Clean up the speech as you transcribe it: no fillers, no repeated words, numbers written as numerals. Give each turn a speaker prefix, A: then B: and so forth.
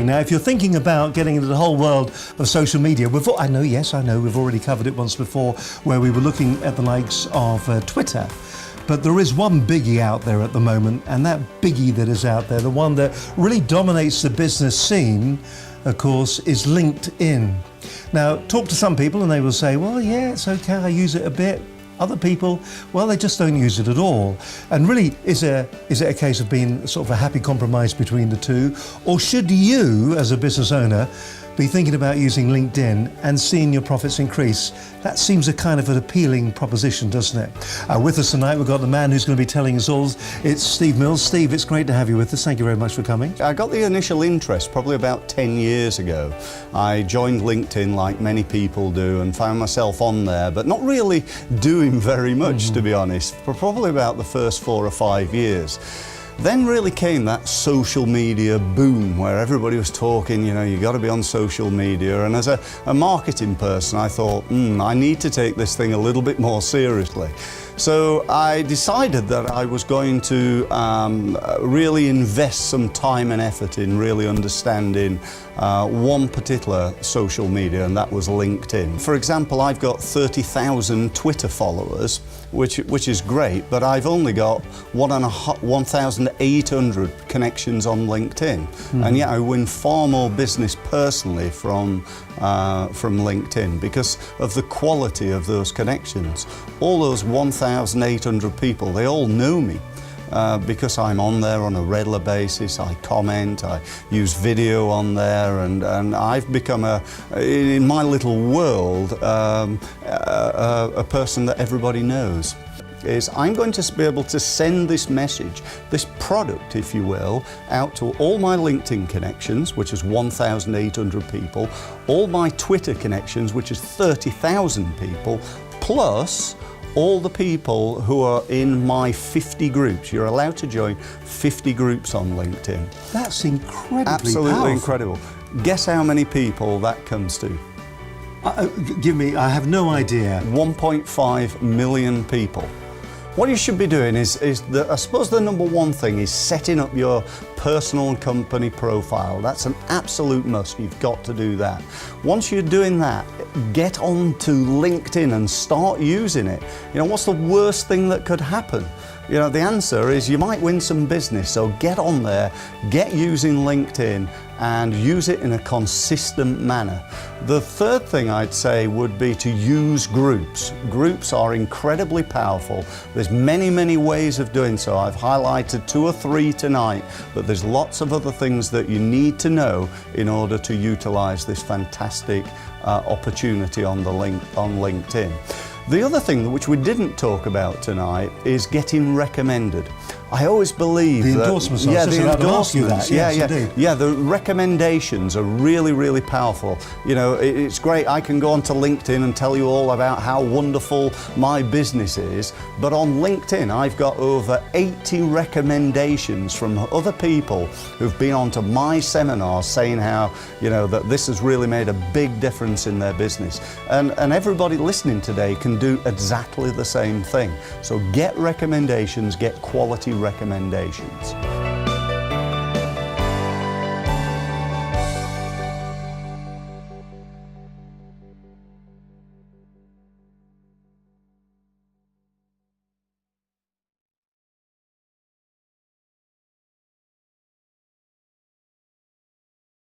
A: networking. Now, if you're thinking about getting into the whole world of social media, I know, we've already covered it once before, where we were looking at the likes of Twitter. But there is one biggie out there at the moment, and that biggie that is out there, the one that really dominates the business scene, of course, is LinkedIn. Now, talk to some people and they will say, well, yeah, it's okay, I use it a bit. Other people, well, they just don't use it at all. And really, is it a case of being sort of a happy compromise between the two? Or should you, as a business owner, be thinking about using LinkedIn and seeing your profits increase? That seems a kind of an appealing proposition, doesn't it? With us tonight, we've got the man who's going to be telling us all. It's Steve Mills. Steve, it's great to have you with us. Thank you very much for coming.
B: I got the initial interest probably about 10 years ago. I joined LinkedIn like many people do and found myself on there, but not really doing very much, to be honest, for probably about the first 4 or 5 years. Then really came that social media boom where everybody was talking, you know, you got to be on social media. And as a marketing person, I thought, I need to take this thing a little bit more seriously. So I decided that I was going to really invest some time and effort in really understanding one particular social media, and that was LinkedIn. For example, I've got 30,000 Twitter followers, which is great, but I've only got 1,800 connections on LinkedIn, and yet I win far more business personally from LinkedIn because of the quality of those connections. All those 1,800 people, they all know me. Because I'm on there on a regular basis, I comment, I use video on there, and I've become in my little world, a person that everybody knows. I'm going to be able to send this message, this product, if you will, out to all my LinkedIn connections, which is 1,800 people, all my Twitter connections, which is 30,000 people, plus all the people who are in my 50 groups. You're allowed to join 50 groups on LinkedIn.
A: That's incredibly
B: Absolutely
A: powerful.
B: Incredible. Guess how many people that comes to?
A: I have no idea.
B: 1.5 million people. What you should be doing I suppose the number one thing is setting up your personal and company profile. That's an absolute must. You've got to do that. Once you're doing that, get on to LinkedIn and start using it. You know, what's the worst thing that could happen? You know, the answer is you might win some business. So get on there, get using LinkedIn, and use it in a consistent manner. The third thing I'd say would be to use groups. Groups are incredibly powerful. There's many, many ways of doing so. I've highlighted 2 or 3 tonight, but there's lots of other things that you need to know in order to utilize this fantastic opportunity on LinkedIn. The other thing which we didn't talk about tonight is getting recommended. I always believe
A: the endorsements.
B: Yeah, the
A: endorsements.
B: Yeah, the recommendations are really, really powerful. You know, it's great. I can go onto LinkedIn and tell you all about how wonderful my business is, but on LinkedIn I've got over 80 recommendations from other people who've been onto my seminars saying how, you know, that this has really made a big difference in their business. And everybody listening today can do exactly the same thing. So get recommendations, get quality recommendations.